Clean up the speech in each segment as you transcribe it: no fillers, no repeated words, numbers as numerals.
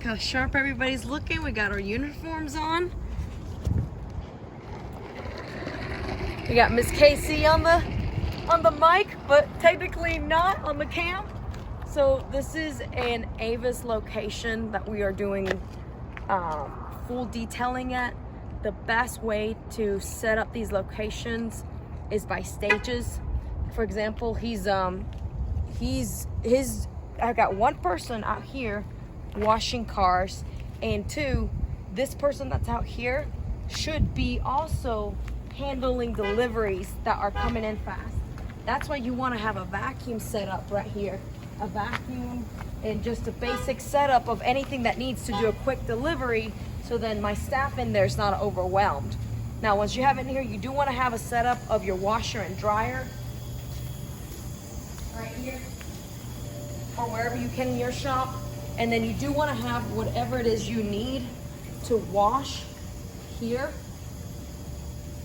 how sharp everybody's looking. We got our uniforms on. We got Miss Casey on the mic, but technically not on the cam. So this is an Avis location that we are doing full detailing at. The best way to set up these locations is by stages. For example, I got one person out here washing cars, and two, this person that's out here should be also handling deliveries that are coming in fast. That's why you want to have a vacuum set up right here. A vacuum and just a basic setup of anything that needs to do a quick delivery, so then my staff in there is not overwhelmed. Now, once you have it in here, you do want to have a setup of your washer and dryer right here, or wherever you can in your shop. And then you do want to have whatever it is you need to wash here.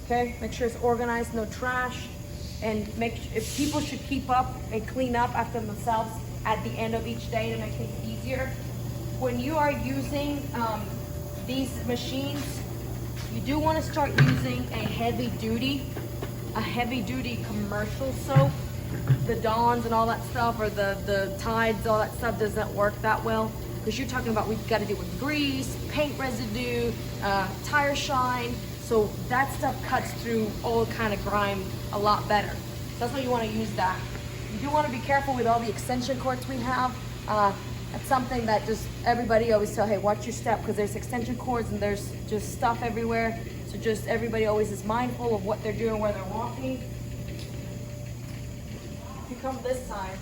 Okay, make sure it's organized, no trash, and if people should keep up and clean up after themselves at the end of each day to make things easier. When you are using these machines, you do want to start using a heavy duty commercial soap. The Dawns and all that stuff, or the Tides, all that stuff doesn't work that well, because you're talking about we've got to deal with grease, paint residue, tire shine. So that stuff cuts through all kind of grime a lot better. So that's why you want to use that. You do want to be careful with all the extension cords we have. That's something that just everybody always tell, hey, watch your step, because there's extension cords and there's just stuff everywhere. So just everybody always is mindful of what they're doing, where they're walking. If you come this side.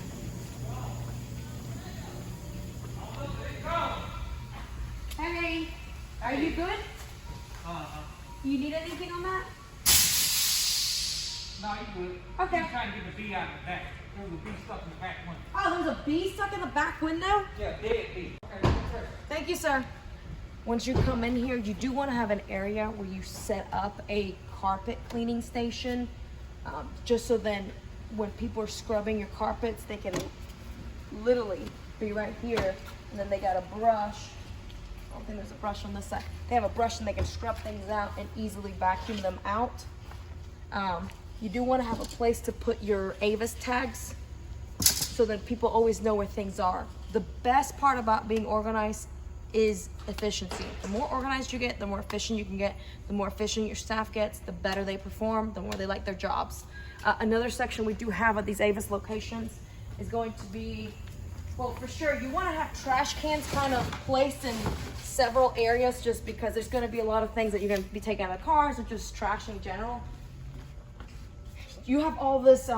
Hey, are you good? You need anything on that? No, you good. Okay. I'm trying to get the bee out of the back. There was a bee stuck in the back window. Oh, there's a bee stuck in the back window? Yeah, dead bee. Okay, thank you, sir. Once you come in here, you do want to have an area where you set up a carpet cleaning station, just so then when people are scrubbing your carpets, they can literally be right here, and then they got a brush. I don't think there's a brush on this side. They have a brush and they can scrub things out and easily vacuum them out. You do want to have a place to put your Avis tags, so that people always know where things are. The best part about being organized is efficiency. The more organized you get, the more efficient you can get. The more efficient your staff gets, the better they perform, the more they like their jobs. Another section we do have at these Avis locations is going to be, well, for sure, you want to have trash cans kind of placed in several areas, just because there's going to be a lot of things that you're going to be taking out of the cars, or just trash in general. You have all this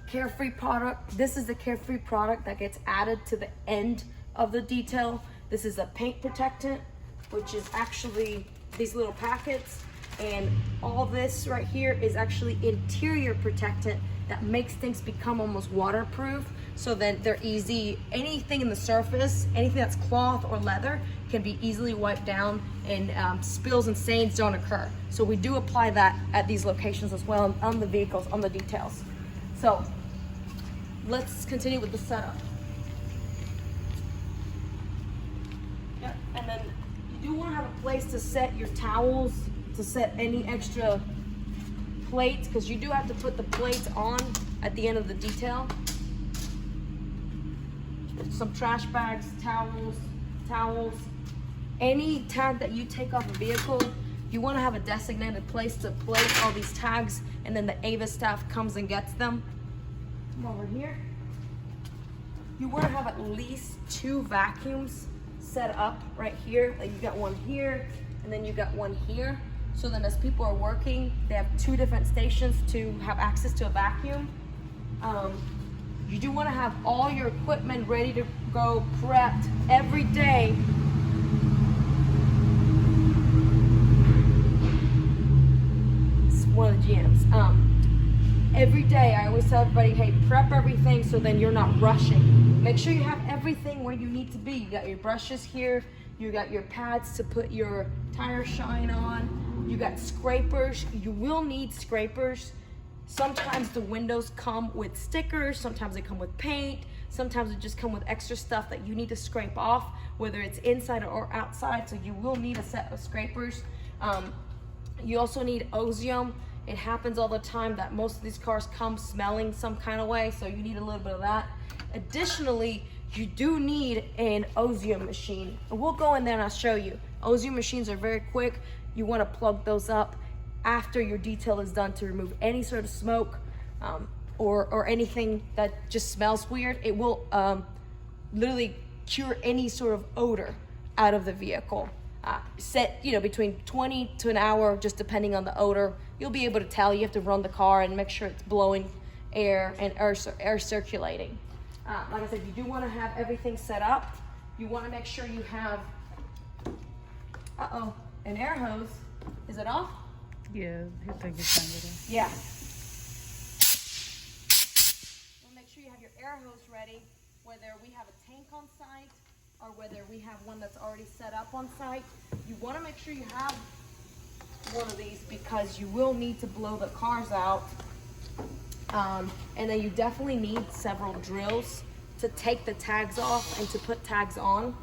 Carefree product. This is the Carefree product that gets added to the end of the detail. This is a paint protectant, which is actually these little packets, and all this right here is actually interior protectant that makes things become almost waterproof, so that they're easy. Anything in the surface, anything that's cloth or leather, can be easily wiped down, and spills and stains don't occur. So we do apply that at these locations as well, on the vehicles, on the details. So let's continue with the setup. Yep, and then you do want to have a place to set your towels, to set any extra plates, because you do have to put the plates on at the end of the detail. Some trash bags, towels. Any tag that you take off a vehicle, you want to have a designated place to place all these tags, and then the Avis staff comes and gets them. Come over here. You want to have at least 2 vacuums set up right here. Like you got one here, and then you got one here. So then as people are working, they have 2 different stations to have access to a vacuum. You do want to have all your equipment ready to go, prepped every day. It's one of the GMs. Every day, I always tell everybody, hey, prep everything so then you're not rushing. Make sure you have everything where you need to be. You got your brushes here, you got your pads to put your tire shine on, you got scrapers. You will need scrapers. Sometimes the windows come with stickers, sometimes they come with paint. Sometimes it just come with extra stuff that you need to scrape off, whether it's inside or outside, so you will need a set of scrapers. You also need Ozium. It happens all the time that most of these cars come smelling some kind of way, so you need a little bit of that. Additionally, you do need an Ozium machine. And we'll go in there and I'll show you. Ozium machines are very quick. You want to plug those up after your detail is done to remove any sort of smoke or anything that just smells weird. It will literally cure any sort of odor out of the vehicle. Set, between 20 to an hour, just depending on the odor. You'll be able to tell. You have to run the car and make sure it's blowing air and air circulating. Like I said, you do want to have everything set up. You want to make sure you have, an air hose. Is it off? Yeah, you think it's turned it on. Yeah. We'll make sure you have your air hose ready, whether we have a tank on site or whether we have one that's already set up on site. You want to make sure you have one of these because you will need to blow the cars out. And then you definitely need several drills to take the tags off and to put tags on.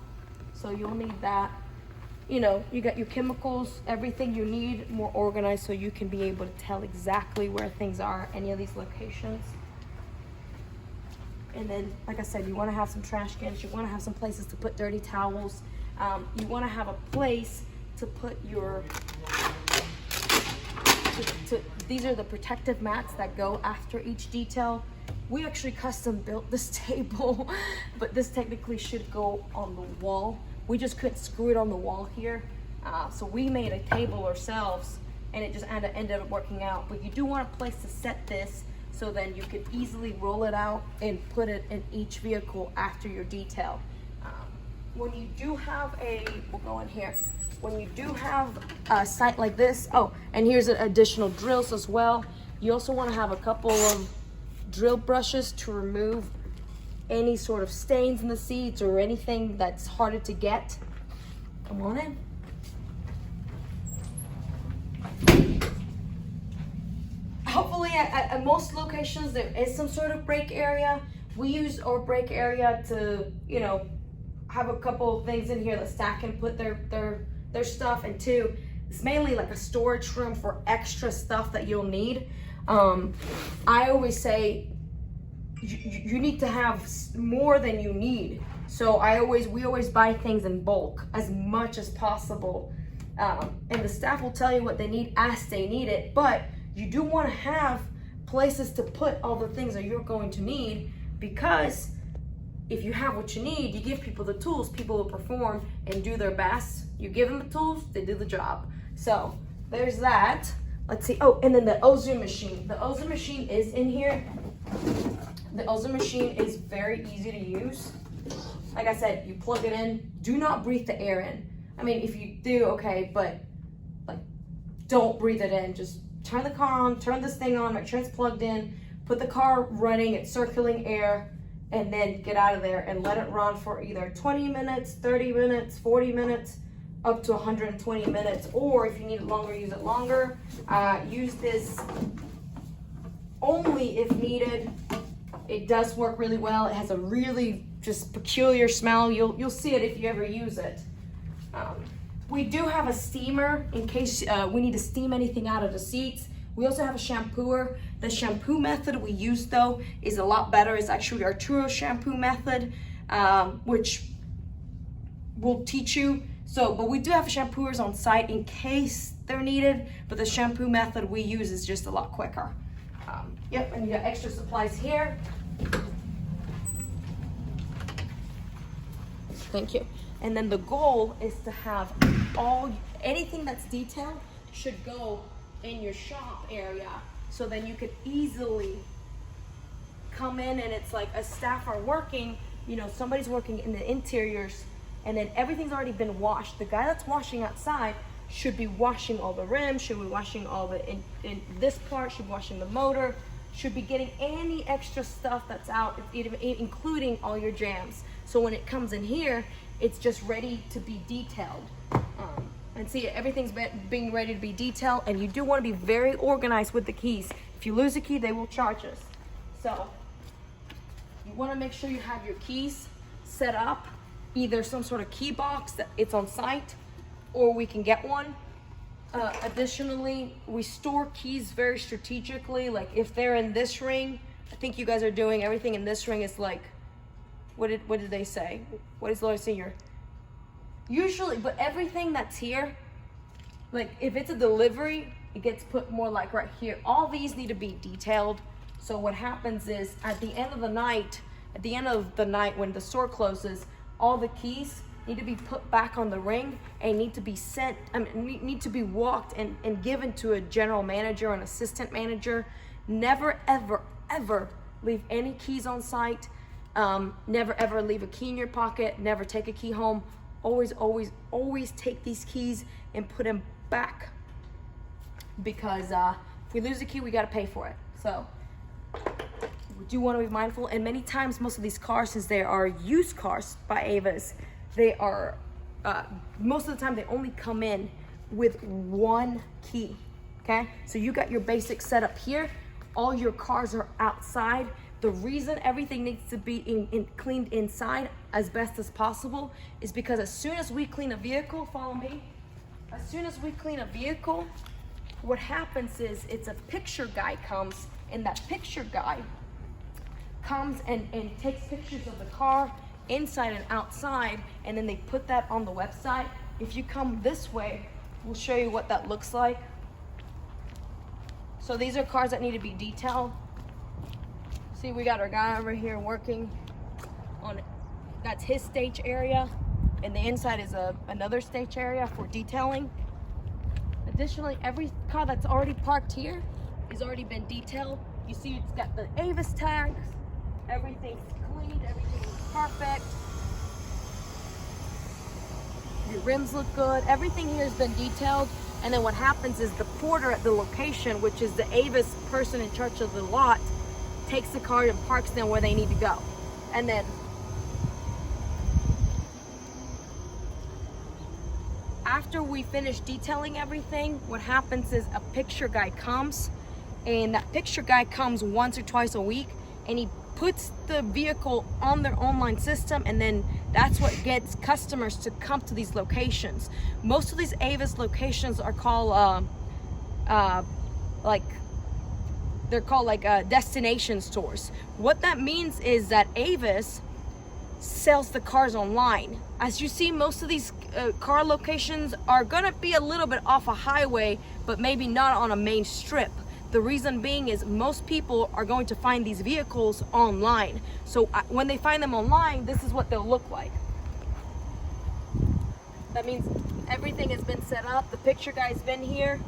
So you'll need that. You got your chemicals, everything you need more organized so you can be able to tell exactly where things are at any of these locations. And then, like I said, you want to have some trash cans. You want to have some places to put dirty towels. You want to have a place to put your, these are the protective mats that go after each detail. We actually custom built this table, but this technically should go on the wall. We just couldn't screw it on the wall here. So we made a table ourselves and it just ended up working out. But you do want a place to set this so then you could easily roll it out and put it in each vehicle after your detail. When you do have we'll go in here. When you do have a site like this, and here's additional drills as well. You also want to have a couple of drill brushes to remove any sort of stains in the seats or anything that's harder to get. Come on in. Hopefully at most locations there is some sort of brake area. We use our brake area to, have a couple of things in here that stack and put their stuff, and two, it's mainly like a storage room for extra stuff that you'll need. I always say you need to have more than you need. So we always buy things in bulk as much as possible. And the staff will tell you what they need as they need it, but you do want to have places to put all the things that you're going to need, because if you have what you need, you give people the tools, people will perform and do their best. You give them the tools, they do the job. So there's that. Let's see. And then the Ozium machine. The Ozium machine is in here. The Ozium machine is very easy to use. Like I said, you plug it in. Do not breathe the air in. I mean, if you do, okay, but don't breathe it in. Just turn the car on, turn this thing on, make sure it's plugged in, put the car running, it's circulating air, and then get out of there and let it run for either 20 minutes, 30 minutes, 40 minutes, up to 120 minutes. Or if you need it longer, use it longer. Use this only if needed. It does work really well. It has a really just peculiar smell. You'll see it if you ever use it. We do have a steamer in case we need to steam anything out of the seats. We also have a shampooer. The shampoo method we use though is a lot better. It's actually Arturo shampoo method, which we'll teach you. But we do have shampooers on site in case they're needed, but the shampoo method we use is just a lot quicker. And you got extra supplies here. Thank you. And then the goal is to have anything that's detailed should go in your shop area, so then you could easily come in and it's like a staff are working, somebody's working in the interiors and then everything's already been washed. The guy that's washing outside should be washing all the rims, should be washing all in this part, should be washing the motor, should be getting any extra stuff that's out, including all your jams. So when it comes in here, it's just ready to be detailed. And see, everything's being ready to be detailed, and you do want to be very organized with the keys. If you lose a key, they will charge us. So you want to make sure you have your keys set up, either some sort of key box that it's on site, or we can get one. Additionally, we store keys very strategically. Like if they're in this ring, I think you guys are doing everything in this ring is like, what did they say? What is Lawyer Senior? Usually, but everything that's here, like if it's a delivery, it gets put more like right here. All these need to be detailed. So what happens is at the end of the night when the store closes, all the keys need to be put back on the ring and need to be sent, need to be walked and given to a general manager or an assistant manager. Never, ever, ever leave any keys on site. Never, ever leave a key in your pocket. Never take a key home. Always, always, always take these keys and put them back, because if we lose a key, we got to pay for it. So we do want to be mindful. And many times, most of these cars, since they are used cars by Avis, they are most of the time they only come in with one key. Okay, so you got your basic setup here. All your cars are outside. The reason everything needs to be cleaned inside as best as possible is because as soon as we clean a vehicle, follow me, as soon as we clean a vehicle, what happens is it's a picture guy comes, and that picture guy comes and takes pictures of the car inside and outside, and then they put that on the website. If you come this way, we'll show you what that looks like. So these are cars that need to be detailed. See, we got our guy over here working on it. That's his stage area, and the inside is another stage area for detailing. Additionally, every car that's already parked here has already been detailed. You see, it's got the Avis tags. Everything's cleaned. Everything is perfect. Your rims look good. Everything here has been detailed. And then what happens is the porter at the location, which is the Avis person in charge of the lot, takes the car and parks them where they need to go. And then after we finish detailing everything, what happens is a picture guy comes, and that picture guy comes once or twice a week, and he puts the vehicle on their online system, and then that's what gets customers to come to these locations. Most of these Avis locations are called they're called destination stores. What that means is that Avis sells the cars online. As you see, most of these car locations are gonna be a little bit off a highway, but maybe not on a main strip. The reason being is most people are going to find these vehicles online. So when they find them online, this is what they'll look like. That means everything has been set up. The picture guy's been here,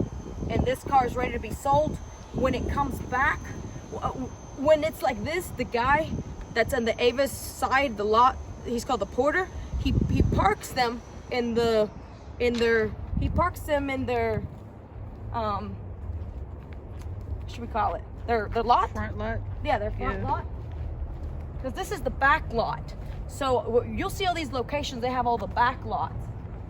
and this car is ready to be sold. When it comes back, when it's like this, the guy that's on the Avis side, the lot, he's called the porter. He parks them in their what should we call it? Their lot? Front lot. Yeah, their front lot. Because this is the back lot. So you'll see all these locations, they have all the back lots.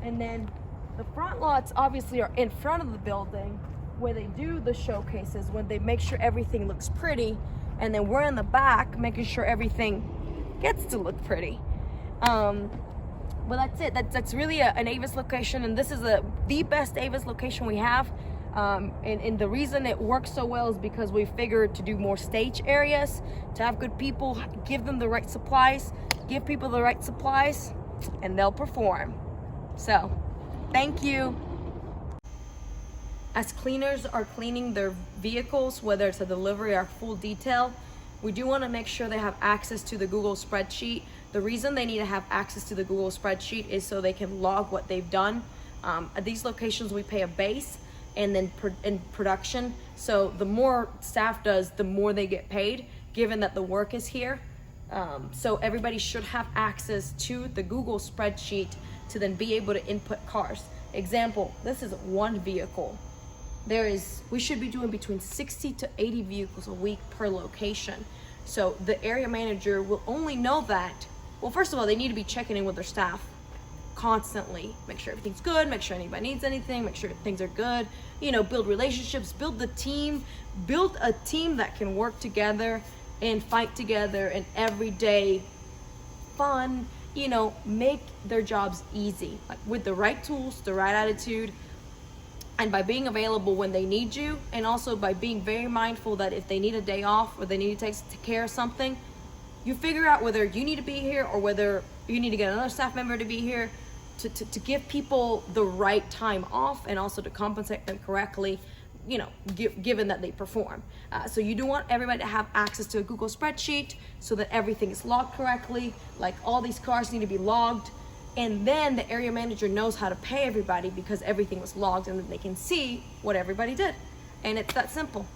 And then the front lots obviously are in front of the building where they do the showcases, when they make sure everything looks pretty. And then we're in the back making sure everything gets to look pretty. Well, that's it. That's really an Avis location, and this is the best Avis location we have. And the reason it works so well is because we figured to do more stage areas, to have good people, give them the right supplies, give people the right supplies, and they'll perform. So, thank you. As cleaners are cleaning their vehicles, whether it's a delivery or full detail, we do want to make sure they have access to the Google spreadsheet. The reason they need to have access to the Google spreadsheet is so they can log what they've done. At these locations, we pay a base, and then in production. So the more staff does, the more they get paid, given that the work is here. So everybody should have access to the Google spreadsheet to then be able to input cars. Example, this is one vehicle. We should be doing between 60 to 80 vehicles a week per location. So the area manager will only know that. Well, first of all, they need to be checking in with their staff constantly, make sure everything's good, make sure anybody needs anything, make sure things are good, build relationships, build a team that can work together and fight together and everyday fun, you know, make their jobs easy, like with the right tools, the right attitude, and by being available when they need you, and also by being very mindful that if they need a day off or they need to take care of something, you figure out whether you need to be here or whether you need to get another staff member to be here, to give people the right time off and also to compensate them correctly, you know, given that they perform. So you do want everybody to have access to a Google spreadsheet so that everything is logged correctly, like all these cars need to be logged, and then the area manager knows how to pay everybody because everything was logged and then they can see what everybody did. And it's that simple.